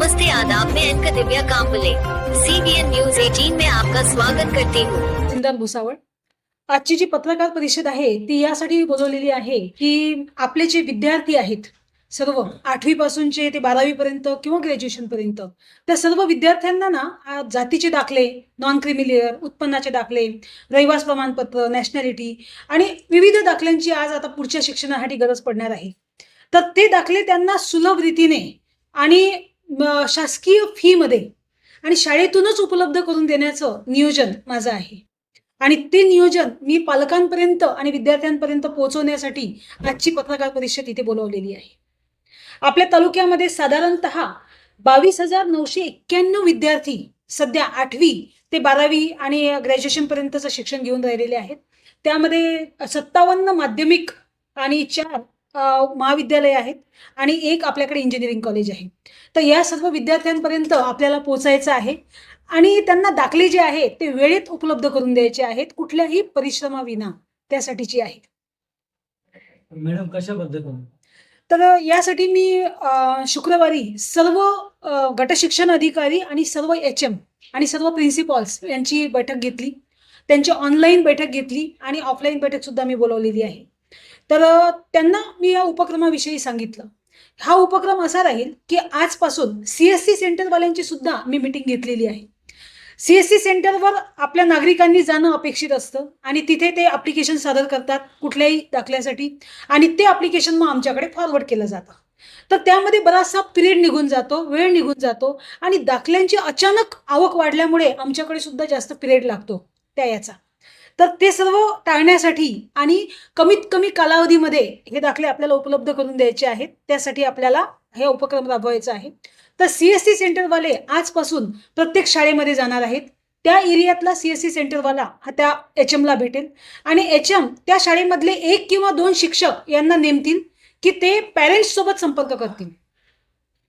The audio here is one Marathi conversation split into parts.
नमस्ते, आदाब। मैं एंकर दिव्या कांबले CBN न्यूज 18 में आपका स्वागत करती हूँ। इंदर भुसावळ, आजची जी पत्रकार परिषद आहे ती यासाठी बोलवलेली आहे की आपले जे विद्यार्थी आहेत सर्व 8वी पासूनचे ते 12वी पर्यंत किंवा ग्रॅज्युएशन पर्यंत त्या सर्व विद्यार्थ्यांना ना जातीचे दाखले, नॉन क्रिमिलियर, उत्पन्नाचे दाखले, रहिवास प्रमाणपत्र, नॅशनॅलिटी आणि विविध दाखल्यांची आज आता पुढच्या शिक्षणासाठी गरज पडणार आहे. तर ते दाखले त्यांना सुलभ रीतीने आणि शासकीय फी मध्ये आणि शाळेतूनच उपलब्ध करून देण्याचं नियोजन माझं आहे. आणि ते नियोजन मी पालकांपर्यंत आणि विद्यार्थ्यांपर्यंत पोहोचवण्यासाठी आजची पत्रकार परिषद इथे बोलवलेली आहे. आपल्या तालुक्यामध्ये साधारणतः 22,991 विद्यार्थी सध्या 8वी ते 12वी आणि ग्रॅज्युएशन पर्यंतचं शिक्षण घेऊन राहिलेले आहेत. त्यामध्ये 57 माध्यमिक आणि 4 महाविद्यालय आहेत आणि एक आपल्याकडे इंजिनिअरिंग कॉलेज आहे. तर या सर्व विद्यार्थ्यांपर्यंत आपल्याला पोहोचायचं आहे आणि त्यांना दाखले जे आहेत ते वेळेत उपलब्ध करून द्यायचे आहेत, कुठल्याही परिश्रमाविना. त्यासाठीची आहे. मॅडम कशा पद्धतीने? तर यासाठी मी शुक्रवारी सर्व गट शिक्षण अधिकारी आणि सर्व HM आणि सर्व प्रिन्सिपॉल्स यांची बैठक घेतली. त्यांची ऑनलाईन बैठक घेतली आणि ऑफलाईन बैठक सुद्धा मी बोलवलेली आहे. तर त्यांना मी या उपक्रमाविषयी सांगितलं. हा उपक्रम असा राहील की आजपासून CSC सेंटरवाल्यांची सुद्धा मी मीटिंग घेतलेली आहे. CSC सेंटरवर आपल्या नागरिकांनी जाणं अपेक्षित असतं आणि तिथे ते ॲप्लिकेशन सादर करतात कुठल्याही दाखल्यासाठी आणि ते ॲप्लिकेशन मग आमच्याकडे फॉरवर्ड केलं जातं. तर त्यामध्ये बराचसा पिरियड निघून जातो, वेळ निघून जातो आणि दाखल्यांची अचानक आवक वाढल्यामुळे आमच्याकडे सुद्धा जास्त पिरियड लागतो त्या याचा. तर ते सर्व टाळण्यासाठी आणि कमीत कमी कालावधीमध्ये हे दाखले आपल्याला उपलब्ध करून द्यायचे आहेत. त्यासाठी आपल्याला हे उपक्रम राबवायचा आहे. तर CSC सेंटरवाले आजपासून प्रत्येक शाळेमध्ये जाणार आहेत. त्या एरियातला CSC सेंटरवाला हा त्या HMला भेटेल आणि HM त्या शाळेमधले 1 किंवा 2 शिक्षक यांना नेमतील की ते पॅरेंट्स सोबत संपर्क करतील.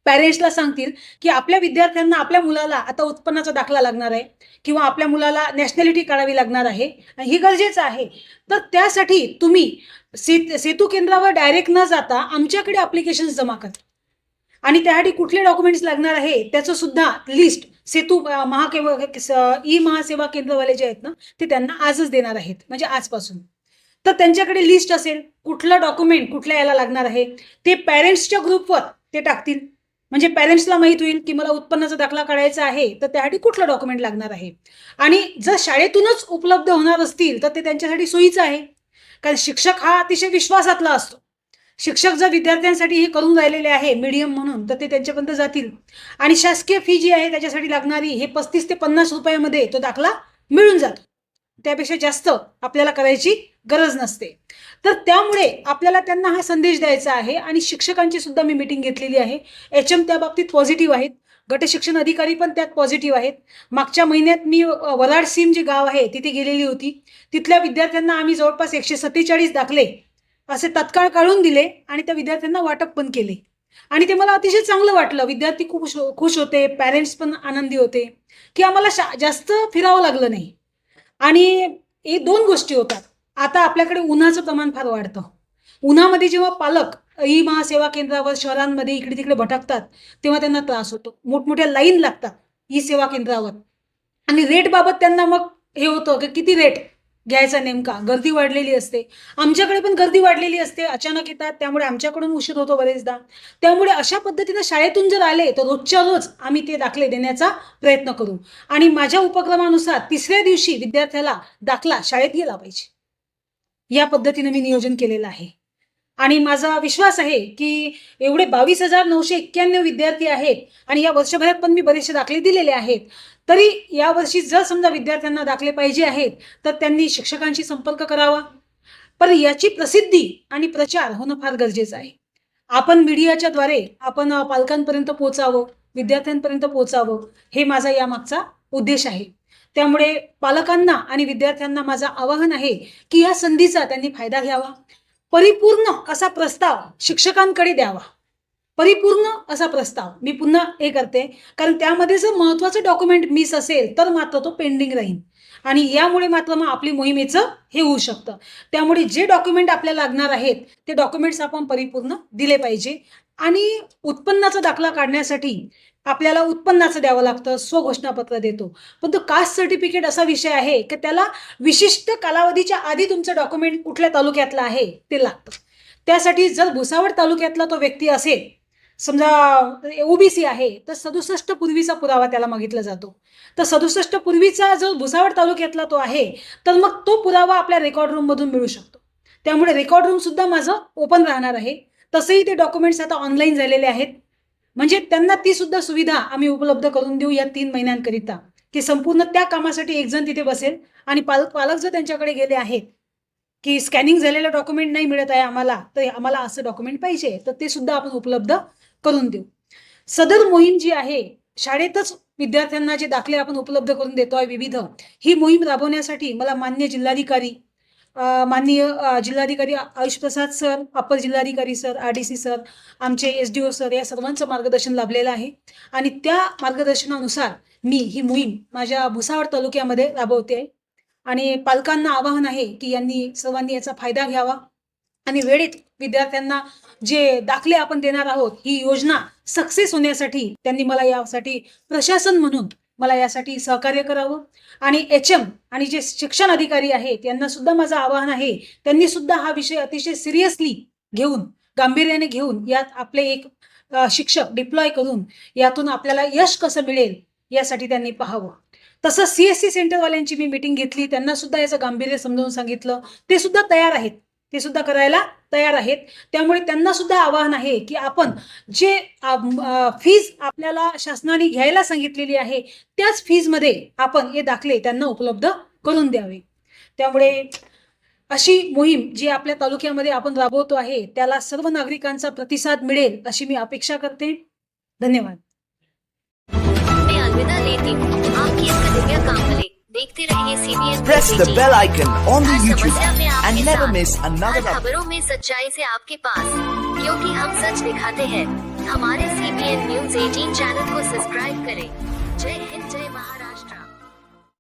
पॅरेंट्सला सांगतील की आपल्या विद्यार्थ्यांना, आपल्या मुलाला आता उत्पन्नाचा दाखला लागणार आहे किंवा आपल्या मुलाला नॅशनॅलिटी काढावी लागणार आहे, हे गरजेचं आहे. तर त्यासाठी तुम्ही सेतू केंद्रावर डायरेक्ट न जाता आमच्याकडे ॲप्लिकेशन जमा करा आणि त्यासाठी कुठले डॉक्युमेंट्स लागणार आहे त्याचं सुद्धा लिस्ट सेतू महासेवा केंद्रवाले जे आहेत ना ते त्यांना आजच देणार आहेत, म्हणजे आजपासून. तर त्यांच्याकडे लिस्ट असेल, कुठलं डॉक्युमेंट कुठल्या याला लागणार आहे ते पॅरेंट्सच्या ग्रुपवर ते टाकतील. म्हणजे पॅरेंट्सला माहीत होईल की मला उत्पन्नाचा दाखला काढायचा आहे तर त्यासाठी कुठलं डॉक्युमेंट लागणार आहे. आणि जर शाळेतूनच उपलब्ध होणार असतील तर ते त्यांच्यासाठी सोयीचं आहे, कारण शिक्षक हा अतिशय विश्वासातला असतो. शिक्षक जर विद्यार्थ्यांसाठी हे करून राहिलेले आहे मीडियम म्हणून तर ते त्यांच्यापर्यंत जातील आणि शासकीय फी जी आहे त्याच्यासाठी लागणारी हे 35 ते 50 रुपयामध्ये तो दाखला मिळून जातो. त्यापेक्षा जास्त आपल्याला करायची गरज नसते. तर त्यामुळे आपल्याला त्यांना हा संदेश द्यायचा आहे आणि शिक्षकांची सुद्धा मी मीटिंग घेतलेली आहे. HM त्या बाबतीत पॉझिटिव्ह आहेत, गट शिक्षण अधिकारी पण त्यात पॉझिटिव्ह आहेत. मागच्या महिन्यात मी वराड सीम जे गाव आहे तिथे गेलेली होती. तिथल्या विद्यार्थ्यांना आम्ही जवळपास 147 दाखले असे तत्काळ काढून दिले आणि त्या विद्यार्थ्यांना वाटप पण केले आणि ते मला अतिशय चांगलं वाटलं. विद्यार्थी खूप खुश होते, पॅरेंट्स पण आनंदी होते की आम्हाला जास्त फिरावं लागलं नाही. आणि हे 2 गोष्टी होतात. आता आपल्याकडे उन्हाचं प्रमाण फार वाढतं. उन्हामध्ये जेव्हा पालक महासेवा केंद्रावर शहरांमध्ये इकडे तिकडे भटकतात तेव्हा त्यांना त्रास होतो. मोठमोठ्या लाईन लागतात सेवा केंद्रावर आणि रेट बाबत त्यांना मग हे होतं की किती रेट घ्यायचा नेमका. गर्दी वाढलेली असते, आमच्याकडे पण गर्दी वाढलेली असते, अचानक येतात त्यामुळे आमच्याकडून उशीर होतो बरेचदा. त्यामुळे अशा पद्धतीने शाळेतून जर आले तर रोजच्या रोज आम्ही ते दाखले देण्याचा प्रयत्न करू आणि माझ्या उपक्रमानुसार 3ऱ्या दिवशी विद्यार्थ्याला दाखला शाळेत गेला पाहिजे. या पद्धतीने मी नियोजन केलेलं आहे आणि माझा विश्वास आहे की एवढे 22,991 विद्यार्थी आहेत आणि या वर्षभरात पण मी बरेचसे दाखले दिलेले आहेत. तरी यावर्षी जर समजा विद्यार्थ्यांना दाखले पाहिजे आहेत तर त्यांनी शिक्षकांशी संपर्क करावा. पण याची प्रसिद्धी आणि प्रचार होणं फार गरजेचं आहे. आपण मीडियाच्या द्वारे आपण पालकांपर्यंत पोहोचावं, विद्यार्थ्यांपर्यंत पोहोचावं, हे माझा यामागचा उद्देश आहे. त्यामुळे पालकांना आणि विद्यार्थ्यांना माझं आवाहन आहे की या संधीचा त्यांनी फायदा घ्यावा. परिपूर्ण असा प्रस्ताव शिक्षकांकडे द्यावा. परिपूर्ण असा प्रस्ताव मी पुन्हा हे करते, कारण त्यामध्ये जर महत्त्वाचं डॉक्युमेंट मिस असेल तर मात्र तो पेंडिंग राहील आणि यामुळे मात्र मग आपली मोहिमेचं हे होऊ शकतं. त्यामुळे जे डॉक्युमेंट आपल्याला लागणार आहेत ते डॉक्युमेंट्स आपण परिपूर्ण दिले पाहिजे. आणि उत्पन्नाचा दाखला काढण्यासाठी आपल्याला उत्पन्नाचं द्यावं लागतं, स्वघोषणापत्र देतो. पण तो कास्ट सर्टिफिकेट असा विषय आहे की त्याला विशिष्ट कालावधीच्या आधी तुमचं डॉक्युमेंट कुठल्या तालुक्यातलं आहे ते लागतं. त्यासाठी जर भुसावळ तालुक्यातला तो व्यक्ती असेल, समजा ओबीसी आहे, तर 67 पूर्वीचा पुरावा त्याला मागितला जातो. तर 67 पूर्वीचा जो भुसावळ तालुक्यातला तो आहे, तर मग तो पुरावा आपल्या रेकॉर्ड रूममधून मिळू शकतो. त्यामुळे रेकॉर्ड रूम सुद्धा माझं ओपन राहणार आहे. तसंही ते डॉक्युमेंट्स आता ऑनलाईन झालेले आहेत. म्हणजे त्यांना ती सुद्धा सुविधा आम्ही उपलब्ध करून देऊ या 3 महिन्यांकरिता, की संपूर्ण त्या कामासाठी एक जण तिथे बसेल आणि पालक जर त्यांच्याकडे गेले आहेत की स्कॅनिंग झालेलं डॉक्युमेंट नाही मिळत आहे आम्हाला, तर आम्हाला असं डॉक्युमेंट पाहिजे, तर ते सुद्धा आपण उपलब्ध करून देऊ. सदर मोहीम जी आहे, शाळेतच विद्यार्थ्यांना जे दाखले आपण उपलब्ध करून देतो आहे विविध, ही मोहीम राबवण्यासाठी मला माननीय जिल्हाधिकारी आयुष प्रसाद सर, अपर जिल्हाधिकारी सर, RDC सर, आमचे SDO सर, या सर्वांचं मार्गदर्शन लाभलेलं आहे. आणि त्या मार्गदर्शनानुसार मी ही मोहीम माझ्या भुसावळ तालुक्यामध्ये राबवते आहे. आणि पालकांना आवाहन आहे की सर्वांनी याचा फायदा घ्यावा आणि वेळेत विद्यार्थ्यांना जे दाखले आपण देणार आहोत, ही योजना सक्सेस होण्यासाठी त्यांनी मला यासाठी प्रशासन म्हणून मला यासाठी सहकार्य करावं. आणि HM आणि जे शिक्षण अधिकारी आहेत यांना सुद्धा माझं आवाहन आहे, त्यांनी सुद्धा हा विषय अतिशय सिरियसली घेऊन, गांभीर्याने घेऊन यात आपले एक शिक्षक डिप्लॉय करून यातून आपल्याला यश कसं मिळेल यासाठी त्यांनी पाहावं. तसं CSC सेंटरवाल्यांची मी मीटिंग घेतली, त्यांना सुद्धा याचं गांभीर्य समजावून सांगितलं. ते सुद्धा तयार आहेत, ते सुद्धा करायला तयार आहेत. त्यामुळे त्यांना सुद्धा आवाहन आहे की आपण जे फीज आपल्याला शासनाने घ्यायला सांगितलेली आहे, त्याच फीजमध्ये आपण हे दाखले त्यांना उपलब्ध करून द्यावे. त्यामुळे अशी मोहीम जी आपल्या तालुक्यामध्ये आपण राबवतो आहे, त्याला सर्व नागरिकांचा प्रतिसाद मिळेल अशी मी अपेक्षा करते. धन्यवाद. मैं अलविदा लेती हूँ. आपकी एक दिव्या कांबले. देखते रहिए CBN Press the bell icon on the her YouTube समस्या में app आपके and never साथ. miss another हर update. खबरों में सच्चाई से आपके पास, क्योंकि हम सच दिखाते हैं. हमारे CBN News 18 चैनल को सब्सक्राइब करें. जय हिंद, जय महाराष्ट्र.